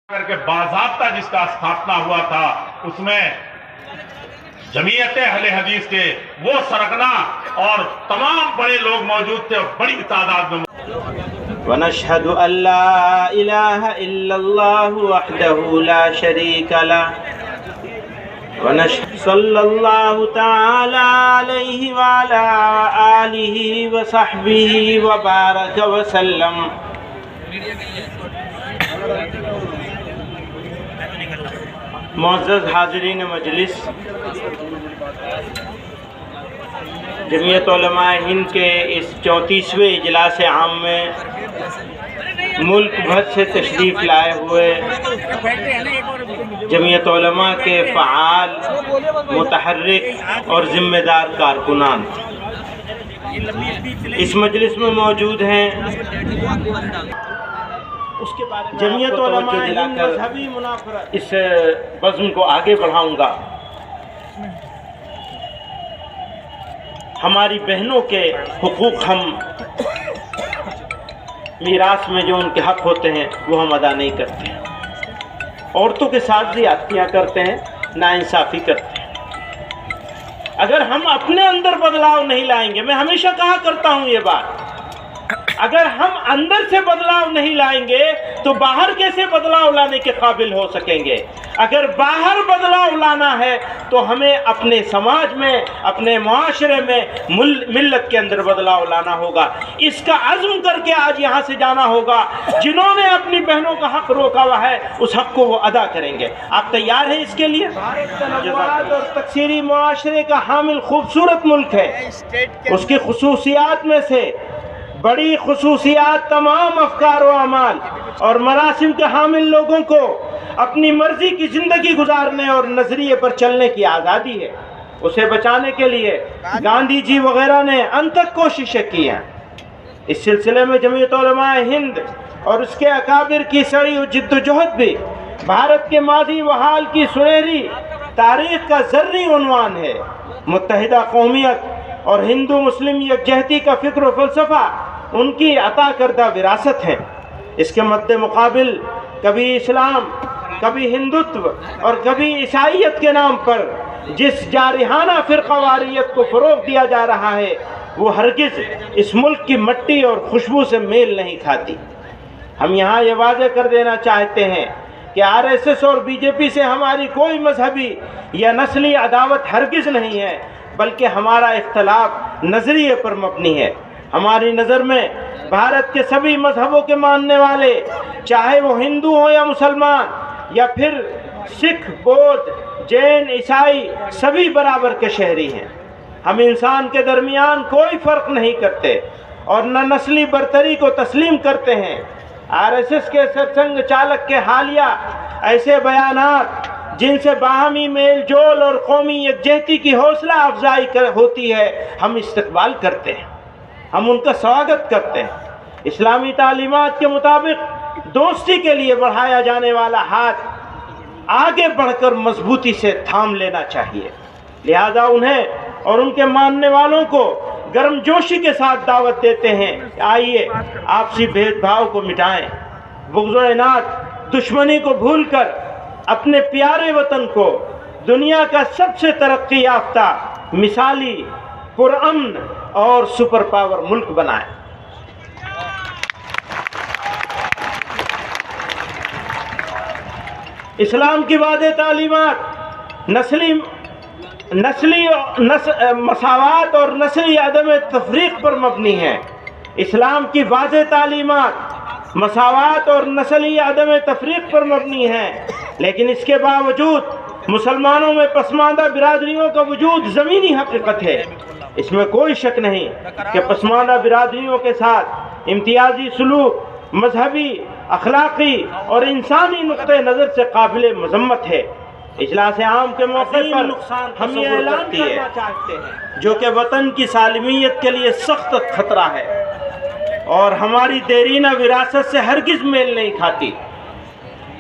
کے باضابطہ جس کا استھاپنا ہوا تھا اس میں جمعیت اہل حدیث کے وہ سرگنا اور تمام بڑے لوگ موجود تھے اور بڑی تعداد میں ونشهد أن لا إله إلا الله وحده لا شريك له ونشهد صلى الله تعالى عليه وعلى آله وصحبه وبارك وسلم. معزز حاضرین مجلس، جمعیت علماء ہند کے اس 34ویں اجلاس عام میں ملک بھر سے تشریف لائے ہوئے جمعیت علماء کے فعال، متحرک اور ذمہ دار کارکنان اس مجلس میں موجود ہیں. جمعیت علماء ہند مذہبی منافرت اس بزم کو آگے بڑھاؤں گا. ہماری بہنوں کے حقوق ہم میراث میں جو ان کے حق ہوتے ہیں وہ ہم ادا نہیں کرتے ہیں. عورتوں کے ساتھ زیادتیاں کرتے ہیں، ناانصافی کرتے ہیں. اگر ہم اپنے اندر بدلاؤ نہیں لائیں گے، میں ہمیشہ کہا کرتا ہوں یہ بات، اگر ہم اندر سے بدلاؤ نہیں لائیں گے تو باہر کیسے بدلاؤ لانے کے قابل ہو سکیں گے؟ اگر باہر بدلاؤ لانا ہے تو ہمیں اپنے سماج میں، اپنے معاشرے میں، ملت کے اندر بدلاؤ لانا ہوگا. اس کا عزم کر کے آج یہاں سے جانا ہوگا. جنہوں نے اپنی بہنوں کا حق روکا ہوا ہے اس حق کو وہ ادا کریں گے. آپ تیار ہیں اس کے لیے؟ تنوعات اور تکثیری معاشرے کا حامل خوبصورت ملک ہے. اس کی خصوصیات میں سے بڑی خصوصیات تمام افکار و اعمال اور مراسم کے حامل لوگوں کو اپنی مرضی کی زندگی گزارنے اور نظریے پر چلنے کی آزادی ہے. اسے بچانے کے لیے گاندھی جی وغیرہ نے انتھک کوششیں کی ہیں. اس سلسلے میں جمعیت علماء ہند اور اس کے اکابر کی سعی و جد و جہد بھی بھارت کے ماضی و حال کی سنہری تاریخ کا ذرّی عنوان ہے. متحدہ قومیت اور ہندو مسلم یکجہتی کا فکر و فلسفہ ان کی عطا کردہ وراثت ہے. اس کے مد مقابل کبھی اسلام، کبھی ہندوتو اور کبھی عیسائیت کے نام پر جس جارحانہ فرقہ واریت کو فروغ دیا جا رہا ہے وہ ہرگز اس ملک کی مٹی اور خوشبو سے میل نہیں کھاتی. ہم یہاں یہ واضح کر دینا چاہتے ہیں کہ RSS اور BJP سے ہماری کوئی مذہبی یا نسلی عداوت ہرگز نہیں ہے، بلکہ ہمارا اختلاف نظریے پر مبنی ہے. ہماری نظر میں بھارت کے سبھی مذہبوں کے ماننے والے، چاہے وہ ہندو ہوں یا مسلمان یا پھر سکھ، بودھ، جین، عیسائی، سبھی برابر کے شہری ہیں. ہم انسان کے درمیان کوئی فرق نہیں کرتے اور نہ نسلی برتری کو تسلیم کرتے ہیں. RSS کے سرسنگ چالک کے حالیہ ایسے بیانات جن سے باہمی میل جول اور قومی یکجہتی کی حوصلہ افزائی ہوتی ہے ہم استقبال کرتے ہیں، ہم ان کا سواگت کرتے ہیں. اسلامی تعلیمات کے مطابق دوستی کے لیے بڑھایا جانے والا ہاتھ آگے بڑھ کر مضبوطی سے تھام لینا چاہیے. لہذا انہیں اور ان کے ماننے والوں کو گرم جوشی کے ساتھ دعوت دیتے ہیں کہ آئیے آپسی بھید بھاؤ کو مٹائیں، بغض و عناد، دشمنی کو بھول کر اپنے پیارے وطن کو دنیا کا سب سے ترقی یافتہ، مثالی، پرامن اور سپر پاور ملک بنائیں. اسلام کی واضح تعلیمات نسلی مساوات اور نسلی عدم تفریق پر مبنی ہے. اسلام کی واضح تعلیمات مساوات اور نسلی عدم تفریق پر مبنی ہے، لیکن اس کے باوجود مسلمانوں میں پسماندہ برادریوں کا وجود زمینی حقیقت ہے. اس میں کوئی شک نہیں کہ پسماندہ برادریوں کے ساتھ امتیازی سلوک مذہبی، اخلاقی اور انسانی نقطہ نظر سے قابل مذمت ہے. اجلاس عام کے موقع پر ہم یہ اعلان کرنا چاہتے ہیں جو کہ وطن کی سالمیت کے لیے سخت خطرہ ہے اور ہماری دیرینہ وراثت سے ہرگز میل نہیں کھاتی.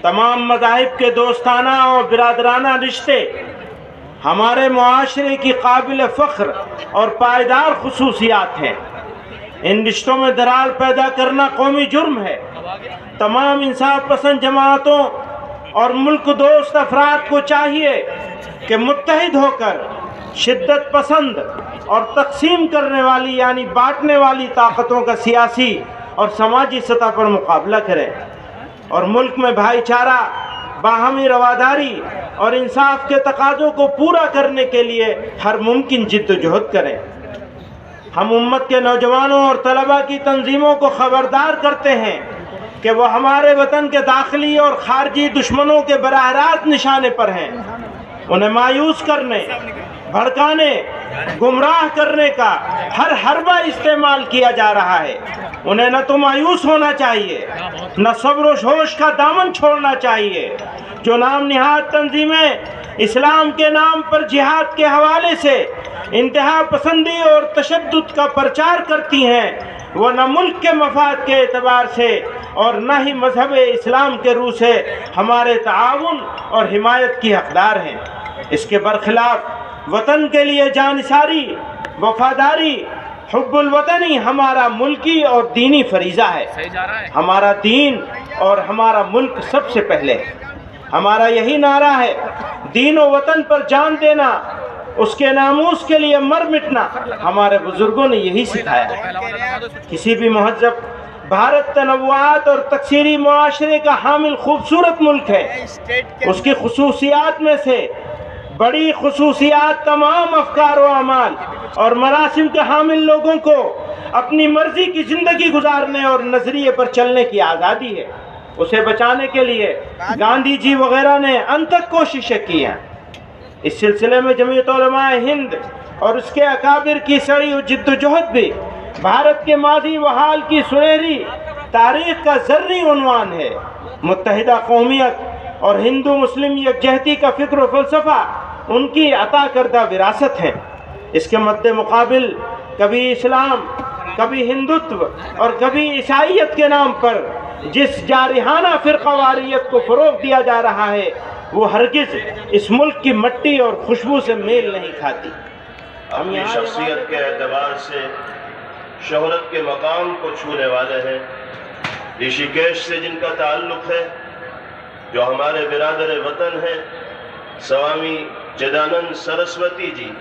تمام مذاہب کے دوستانہ اور برادرانہ رشتے ہمارے معاشرے کی قابل فخر اور پائیدار خصوصیات ہیں. ان رشتوں میں درار پیدا کرنا قومی جرم ہے. تمام انصاف پسند جماعتوں اور ملک دوست افراد کو چاہیے کہ متحد ہو کر شدت پسند اور تقسیم کرنے والی یعنی بانٹنے والی طاقتوں کا سیاسی اور سماجی سطح پر مقابلہ کریں اور ملک میں بھائی چارہ، باہمی رواداری اور انصاف کے تقاضوں کو پورا کرنے کے لیے ہر ممکن جد و جہد کریں۔ ہم امت کے نوجوانوں اور طلباء کی تنظیموں کو خبردار کرتے ہیں کہ وہ ہمارے وطن کے داخلی اور خارجی دشمنوں کے براہ راست نشانے پر ہیں۔ انہیں مایوس کرنے، بھڑکانے، گمراہ کرنے کا ہر حربہ استعمال کیا جا رہا ہے۔ انہیں نہ تو مایوس ہونا چاہیے، نہ صبر و جوش کا دامن چھوڑنا چاہیے۔ جو نام نہاد تنظیمیں اسلام کے نام پر جہاد کے حوالے سے انتہا پسندی اور تشدد کا پرچار کرتی ہیں، وہ نہ ملک کے مفاد کے اعتبار سے اور نہ ہی مذہب اسلام کے روح سے ہمارے تعاون اور حمایت کی حقدار ہیں۔ اس کے برخلاف وطن کے لیے جانثاری، وفاداری، حب الوطنی ہمارا ملکی اور دینی فریضہ ہے۔ ہمارا دین اور ہمارا ملک سب سے پہلے ہے۔ ہمارا یہی نعرہ ہے، دین و وطن پر جان دینا، اس کے ناموس کے لیے مر مٹنا۔ ہمارے بزرگوں نے یہی سکھایا ہے۔ کسی بھی مہذب بھارت تنوعات اور تکثیری معاشرے کا حامل خوبصورت ملک ہے۔ اس کی خصوصیات میں سے بڑی خصوصیات تمام افکار و اعمال اور مراسم کے حامل لوگوں کو اپنی مرضی کی زندگی گزارنے اور نظریے پر چلنے کی آزادی ہے۔ اسے بچانے کے لیے گاندھی جی وغیرہ نے انتھک کوششیں کی ہیں۔ اس سلسلے میں جمعیت علماء ہند اور اس کے اکابر کی سعی و جد و جہد بھی بھارت کے ماضی و حال کی سنہری تاریخ کا ذرّی عنوان ہے۔ متحدہ قومیت اور ہندو مسلم یکجہتی کا فکر و فلسفہ ان کی عطا کردہ وراثت ہیں۔ اس کے مد مقابل کبھی اسلام، کبھی ہندوتو اور کبھی عیسائیت کے نام پر جس جارحانہ فرقہ واریت کو فروغ دیا جا رہا ہے، وہ ہرگز اس ملک کی مٹی اور خوشبو سے میل نہیں کھاتی۔ اپنی شخصیت کے اعتبار سے شہرت کے مقام کو چھونے والے ہیں۔ رشی کیش سے جن کا تعلق ہے، جو ہمارے برادر وطن ہیں، سوامی چدانند سرسوتی جی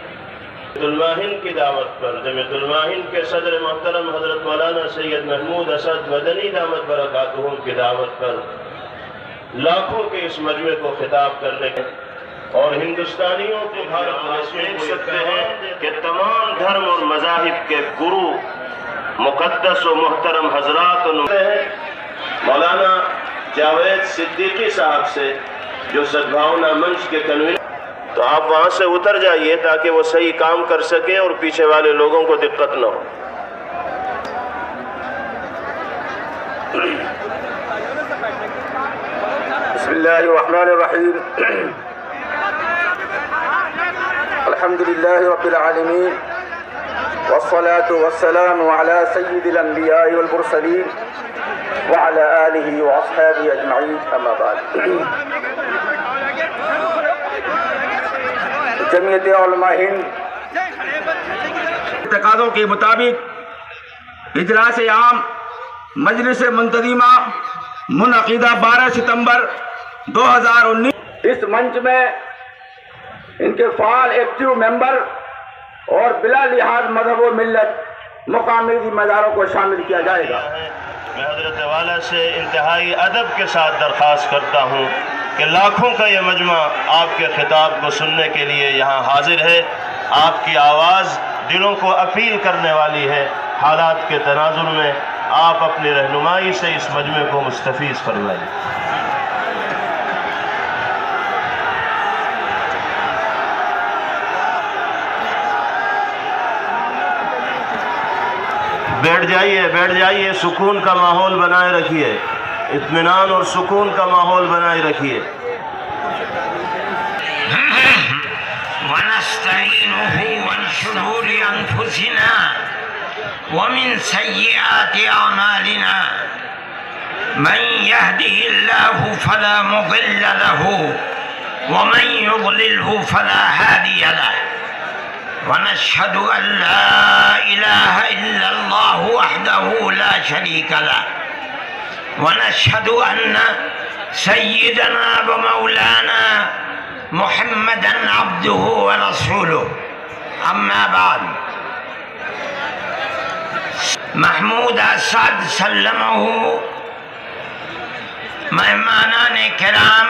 الماہن کی دعوت پر جمعیت الماہن کے صدر محترم حضرت مولانا سید محمود اسد مدنی دامت برکاتہم کی دعوت پر لاکھوں کے اس مجمع کو خطاب کرنے کے اور ہندوستانیوں کو بھارت واسطے سکتے ہیں کہ تمام دھرم اور مذاہب کے گرو مقدس و محترم حضرات ہیں مولانا جاوید صدیقی صاحب سے، جو سدبھاونا منچ کے کنوینر، تو آپ وہاں سے اتر جائیے تاکہ وہ صحیح کام کر سکیں اور پیچھے والے لوگوں کو دقت نہ ہو۔ بسم اللہ الرحمن الرحیم، الحمدللہ رب العالمین، والصلاة والسلام علی سید الانبیاء والمرسلین وعلی آلہ واصحابہ اجمعین، اما بعد۔ جمعیت علماء ہند تقاضوں کے مطابق اجلاس عام مجلس منتظمہ منعقدہ 12 ستمبر 2019 اس منچ میں ان کے فعال ایکٹیو ممبر اور بلا لحاظ مذہب و ملت مقامی ذمہ داروں کو شامل کیا جائے گا۔ میں حضرت والا سے انتہائی ادب کے ساتھ درخواست کرتا ہوں کہ لاکھوں کا یہ مجمع آپ کے خطاب کو سننے کے لیے یہاں حاضر ہے۔ آپ کی آواز دلوں کو اپیل کرنے والی ہے۔ حالات کے تناظر میں آپ اپنی رہنمائی سے اس مجمع کو مستفیض فرمائیں۔ بیٹھ جائیے، سکون کا ماحول بنائے رکھیے، اطمینان اور سکون کا ماحول بنائے رکھیے۔ ونستعينه من شرور أنفسنا ومن سيئات أعمالنا، من يهده الله فلا مضل له ومن يضلله فلا هادي له، ونشهد أن لا إله إلا الله وحده لا شريك له، ونشهد أن سيدنا ومولانا محمدا عبده ورسوله اما بعد محمود اسعد سلمہ مہمانان کرام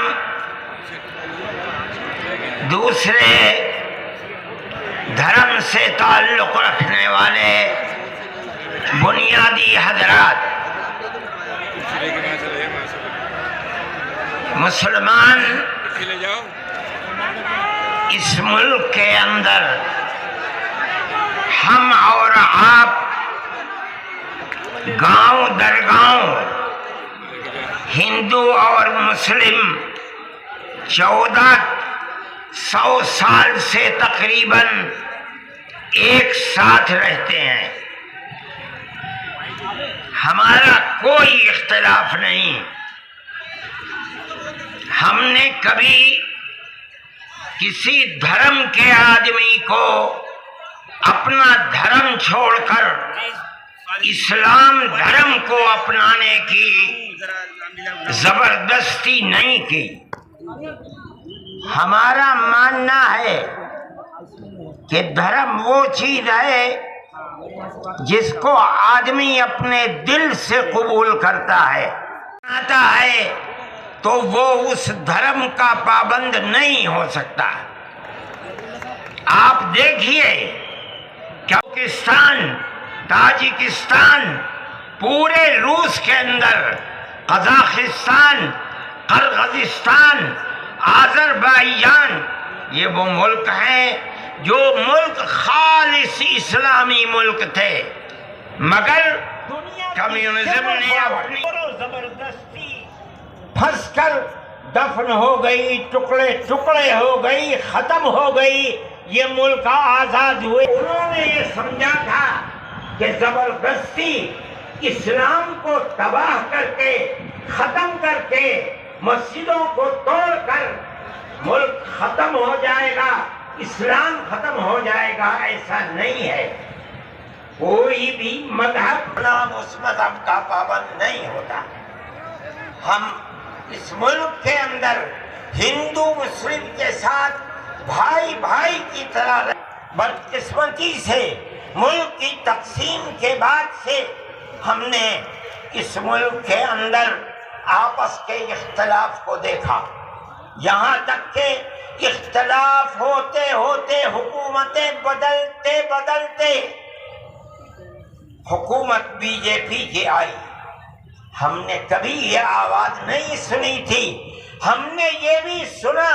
دوسرے دھرم سے تعلق رکھنے والے بنیادی حضرات مسلمان اس ملک کے اندر ہم اور آپ گاؤں در گاؤں ہندو اور مسلم 1400 سال سے تقریباً ایک ساتھ رہتے ہیں. ہمارا کوئی اختلاف نہیں. ہم نے کبھی کسی دھرم کے آدمی کو اپنا دھرم چھوڑ کر اسلام دھرم کو اپنانے کی زبردستی نہیں کی. ہمارا ماننا ہے کہ دھرم وہ چیز ہے جس کو آدمی اپنے دل سے قبول کرتا ہے تو وہ اس دھرم کا پابند نہیں ہو سکتا. آپ دیکھیے پاکستان، تاجکستان، پورے روس کے اندر، قزاقستان، قرغیزستان، آذربائیجان، یہ وہ ملک ہیں جو ملک خالص اسلامی ملک تھے، مگر کمیونزم نے اپنی زبردستی پھنس کر دفن ہو گئی، ٹکڑے ٹکڑے ہو گئی، ختم ہو گئی. یہ ملک آزاد ہوئے. انہوں نے یہ سمجھا تھا کہ زبردستی اسلام کو تباہ کر کے، ختم کر کے، مسجدوں کو توڑ کر ملک ختم ہو جائے گا، اسلام ختم ہو جائے گا. ایسا نہیں ہے. کوئی بھی مذہب نام اس مذہب کا پابند نہیں ہوتا. ہم اس ملک کے اندر ہندو مسلم کے ساتھ بھائی بھائی کی طرح بدقسمتی سے ملک کی تقسیم کے بعد سے ہم نے اس ملک کے اندر آپس کے اختلاف کو دیکھا. یہاں تک کہ اختلاف ہوتے ہوتے حکومتیں بدلتے بدلتے حکومت بی جے پی کی آئی. ہم نے کبھی یہ آواز نہیں سنی تھی. ہم نے یہ بھی سنا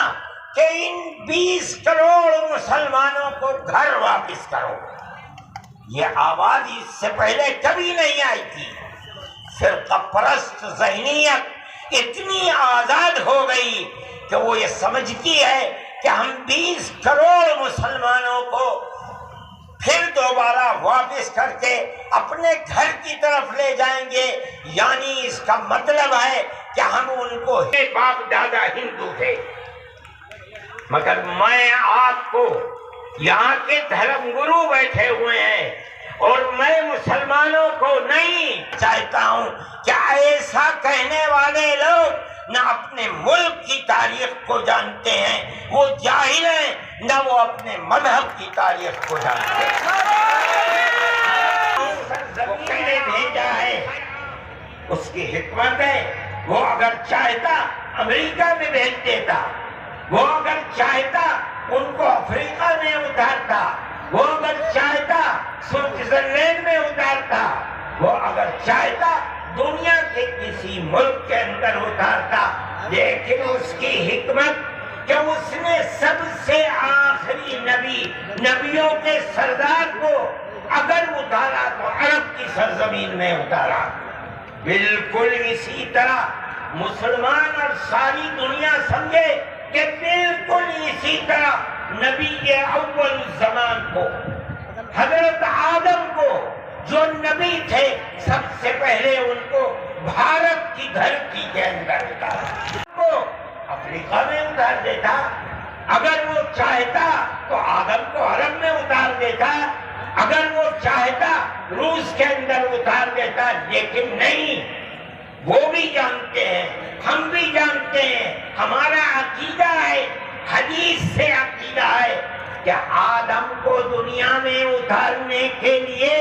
کہ ان 20 کروڑ مسلمانوں کو گھر واپس کرو. یہ آواز اس سے پہلے کبھی نہیں آئی تھی. فرقہ پرست ذہنیت اتنی آزاد ہو گئی کہ وہ یہ سمجھتی ہے کہ ہم 20 کروڑ مسلمانوں کو پھر دوبارہ واپس کر کے اپنے گھر کی طرف لے جائیں گے. یعنی اس کا مطلب ہے کہ ہم ان کو باپ دادا ہندو تھے. مگر میں آپ کو یہاں کے دھرم گرو بیٹھے ہوئے ہیں اور میں مسلمانوں کو نہیں چاہتا ہوں کہ ایسا کہنے والے لوگ نہ اپنے ملک کی تاریخ کو جانتے ہیں، وہ جاہل ہیں، نہ وہ اپنے مذہب کی تاریخ کو جانتے ہیں. وہ کہنے بھیجا ہے، اس کی حکمت ہے. وہ اگر چاہتا امریکہ میں بھیج دیتا، وہ اگر چاہتا ان کو افریقہ میں اتارتا، وہ اگر چاہتا سوئٹزرلینڈ میں اتارتا، وہ اگر چاہتا دنیا کے کسی ملک کے اندر اتارتا. لیکن اس کی حکمت کہ اس نے سب سے آخری نبی، نبیوں کے سردار کو اگر اتارا تو عرب کی سرزمین میں اتارا. بالکل اسی طرح مسلمان اور ساری دنیا سمجھے کہ بالکل اسی طرح نبی اول الزمان کو، حضرت آدم کو جو نبی تھے، سب سے پہلے ان کو بھارت کی دھرتی کے اندر اتارا. کو افریقہ میں اتار دیتا. اگر وہ چاہتا تو آدم کو عرب میں اتار دیتا. اگر وہ چاہتا روس کے اندر اتار دیتا. لیکن نہیں، وہ بھی جانتے ہیں، ہم بھی جانتے ہیں، ہمارا عقیدہ ہے، حدیث سے عقیدہ ہے کہ آدم کو دنیا میں اتارنے کے لیے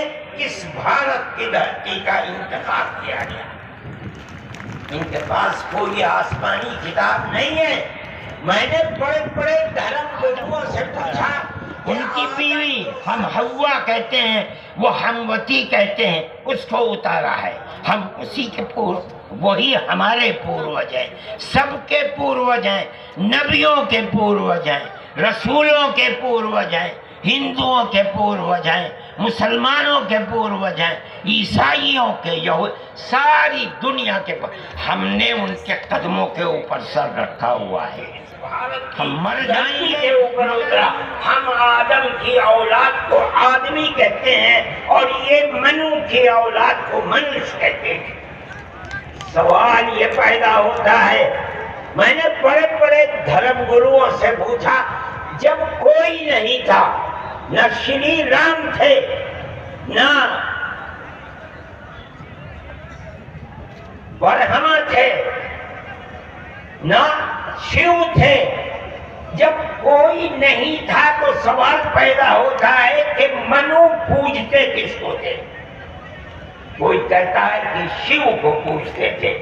اس بھارت کی دھرتی کا انتخاب کیا گیا۔ ان کے پاس کوئی آسمانی کتاب نہیں ہے۔ میں نے بڑے بڑے دھرم گروؤں سے پوچھا، ان کی بیوی ہم حوا کہتے ہیں، وہ ہموتی کہتے ہیں، اس کو اتارا ہے، ہم اسی کے وہی ہمارے پوروج ہیں، سب کے پوروج ہیں، نبیوں کے پوروج ہیں، رسولوں کے پوروج ہیں، ہندوؤں کے پوروج ہیں، مسلمانوں کے پوروج ہیں، عیسائیوں کے، ساری دنیا کے ہم نے ان کے قدموں کے اوپر سر رکھا ہوا ہے۔ ہم مر جائیں گے اوپر اترا۔ ہم آدم کی اولاد کو آدمی کہتے ہیں اور یہ منو کی اولاد کو منش کہتے ہیں۔ سوال یہ پیدا ہوتا ہے، میں نے بڑے بڑے دھرم گروؤں سے پوچھا، جب کوئی نہیں تھا، نہ شری رام تھے، نہ برہما تھے، نہ شیو تھے، جب کوئی نہیں تھا تو سوال پیدا ہوتا ہے کہ منو پوجتے کس کو تھے؟ کوئی کہتا ہے کہ شیو کو پوجتے تھے،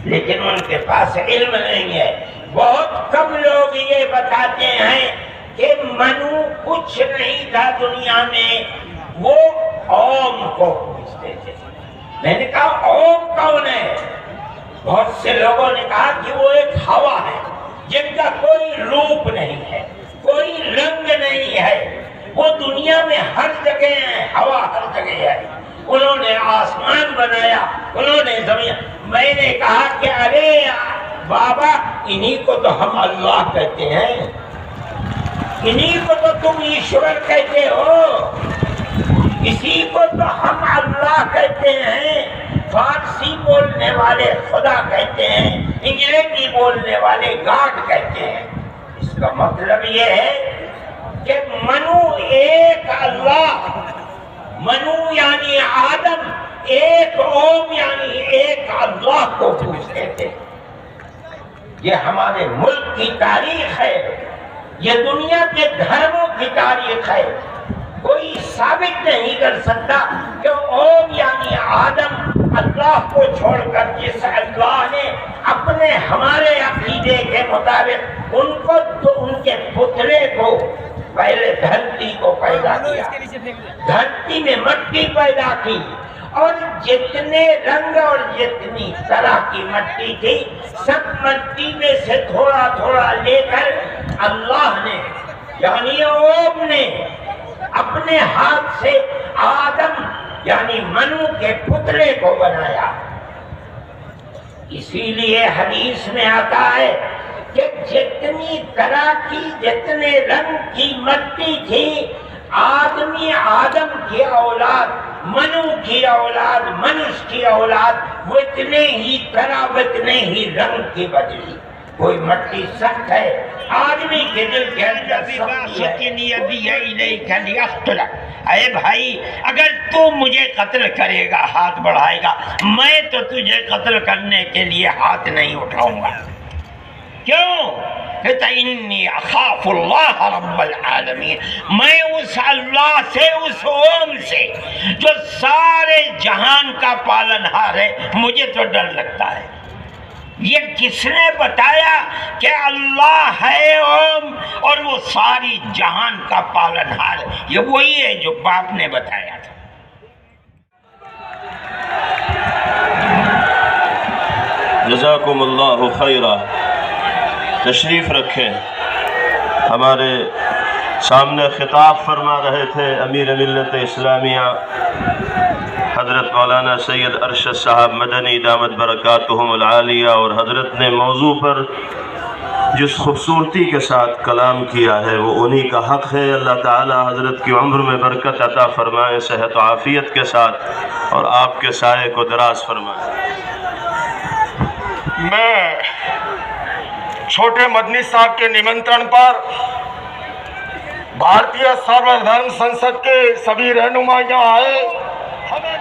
لیکن ان کے پاس علم نہیں ہے۔ بہت کم لوگ یہ بتاتے ہیں کہ منو کچھ نہیں تھا دنیا میں، وہ اوم کو پوجتے تھے۔ میں نے کہا اوم کون ہے؟ بہت سے لوگوں نے کہا کہ وہ ایک ہوا ہے جن کا کوئی روپ نہیں ہے، کوئی رنگ نہیں ہے، وہ دنیا میں ہر جگہ ہے، ہوا ہر جگہ ہے، انہوں نے آسمان بنایا، انہوں نے زمین۔ میں نے کہا کہ ارے بابا، انہی کو تو ہم اللہ کہتے ہیں، انہی کو تو تم ایشور کہتے ہو، اسی کو تو ہم اللہ کہتے ہیں۔ فارسی بولنے والے خدا کہتے ہیں، انگریزی بولنے والے گاڈ کہتے ہیں۔ اس کا مطلب یہ ہے کہ منو ایک اللہ، منو یعنی آدم، ایک اوم یعنی ایک اللہ کو پوجتے تھے۔ یہ ہمارے ملک کی تاریخ ہے، یہ دنیا کے دھرموں کی تاریخ ہے۔ کوئی ثابت نہیں کر سکتا کہ اوم یعنی آدم اللہ کو چھوڑ کر جس اللہ نے اپنے ہمارے عقیدے کے مطابق ان کو تو ان کے پتلے کو پہلے دھرتی کو پیدا کیا، دھرتی میں مٹی پیدا کی، اور جتنے رنگ اور جتنی طرح کی مٹی تھی سب مٹی میں سے تھوڑا تھوڑا لے کر اللہ نے یعنی اوم نے اپنے ہاتھ سے آدم یعنی منو کے پتلے کو بنایا۔ اسی لیے حدیث میں آتا ہے کہ جتنی طرح کی، جتنے رنگ کی مٹی تھی، آدمی آدم کی اولاد، منو کی اولاد، منش کی اولاد، وہ اتنے ہی طرح، اتنے ہی رنگ کی بدلی۔ کوئی مٹی سخت ہے، آدمی کے دل کے اندر اے بھائی، اگر تو مجھے قتل کرے گا، ہاتھ بڑھائے گا، میں تو تجھے قتل کرنے کے لیے ہاتھ نہیں اٹھاؤں گا۔ کیوں؟ کہتا انی اخاف اللہ رب العالمین، میں اس اللہ سے، اس اوم سے جو سارے جہان کا پالنہار ہے، مجھے تو ڈر لگتا ہے۔ یہ کس نے بتایا کہ اللہ ہے اوم اور وہ ساری جہان کا پالنہار؟ یہ وہی ہے جو باپ نے بتایا تھا۔ جزاکم اللہ خیرہ۔ تشریف رکھیں۔ ہمارے سامنے خطاب فرما رہے تھے امیر ملت اسلامیہ حضرت مولانا سید ارشد صاحب مدنی دامت برکاتہم العالیہ، اور حضرت نے موضوع پر جس خوبصورتی کے ساتھ کلام کیا ہے وہ انہی کا حق ہے۔ اللہ تعالی حضرت کی عمر میں برکت عطا فرمائے، صحت و عافیت کے ساتھ، اور آپ کے سائے کو دراز فرمائے۔ میں چھوٹے مدنی صاحب کے نمنترن پر بھارتیہ سرو دھرم سنسد کے سبھی رہنمائیاں آئے، ہمیں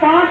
5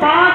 5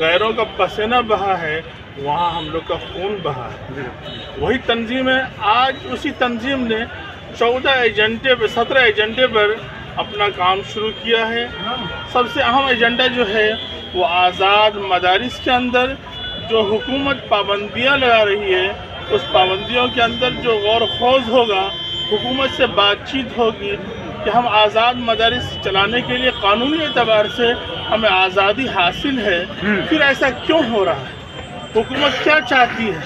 غیروں کا پسینہ بہا ہے وہاں ہم لوگ کا خون بہا ہے. وہی تنظیم ہے. آج اسی تنظیم نے 17 ایجنڈے پر اپنا کام شروع کیا ہے. سب سے اہم ایجنڈا جو ہے وہ آزاد مدارس کے اندر جو حکومت پابندیاں لگا رہی ہے اس پابندیوں کے اندر جو غور و خوض ہوگا، حکومت سے بات چیت ہوگی کہ ہم آزاد مدارس چلانے کے لیے قانونی اعتبار سے ہمیں آزادی حاصل ہے، پھر ایسا کیوں ہو رہا ہے؟ حکومت کیا چاہتی ہے؟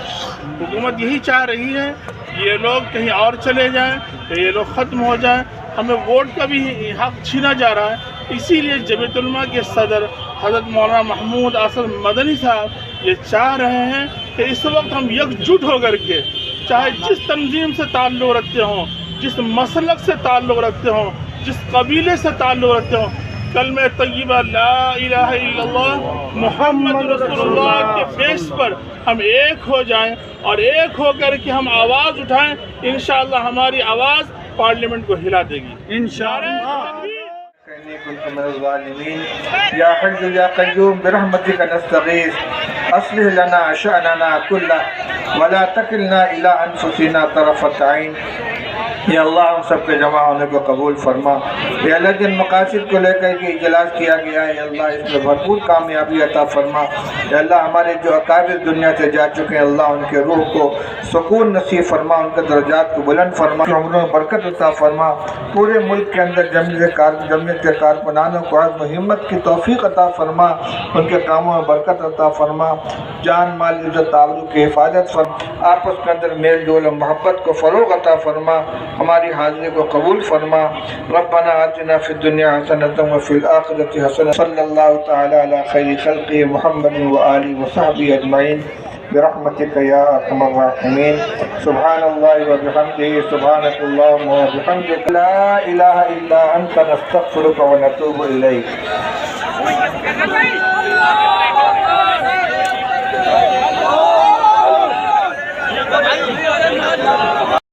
حکومت یہی چاہ رہی ہے یہ لوگ کہیں اور چلے جائیں، کہ یہ لوگ ختم ہو جائیں. ہمیں ووٹ کا بھی حق چھینا جا رہا ہے. اسی لیے جمعیت علماء کے صدر حضرت مولانا محمود اسد مدنی صاحب یہ چاہ رہے ہیں کہ اس وقت ہم یکجٹ ہو کر کے، چاہے جس تنظیم سے تعلق رکھتے ہوں، جس مسلک سے تعلق رکھتے ہوں، جس قبیلے سے تعلق رکھتے ہوں، کلمہ طیبہ لا الہ الا اللہ محمد رسول اللہ کے بیس پر ہم ایک ہو جائیں اور ایک ہو کر کے ہم آواز اٹھائیں. انشاءاللہ ہماری آواز پارلیمنٹ کو ہلا دے گی انشاءاللہ. كنت من الظالمين يا حي يا قيوم برحمتك نستغيث أصلح لنا شأننا كله ولا تكلنا إلى أنفسنا طرفة عين. یا اللہ ہم سب کے جمع ہونے کو قبول فرما. یا اللہ جن مقاصد کو لے کر کے اجلاس کیا گیا ہے یا اللہ اس میں بھرپور کامیابی عطا فرما. یا اللہ ہمارے جو اکابر دنیا سے جا چکے ہیں اللہ ان کے روح کو سکون نصیب فرما، ان کے درجات کو بلند فرما، عمروں میں برکت عطا فرما. پورے ملک کے اندر جمعیت کے کارکنانوں کو عزم و ہمت کی توفیق عطا فرما، ان کے کاموں میں برکت عطا فرما، جان مال عزت آبرو کی حفاظت فرما، آپس کے اندر میل جول و محبت کو فروغ عطا فرما، ہماری حاضری کو قبول فرما. ربنا آتنا فی الدنیا حسنۃ وفی الآخرۃ حسنۃ. صلی اللہ تعالی علی خیر خلقہ محمد وآلہ وصحبہ اجمعین برحمتک یا ارحم الراحمین. سبحان اللہ وبحمدہ سبحانک اللہم وبحمدک لا الہ الا انت نستغفرک ونتوب الیک.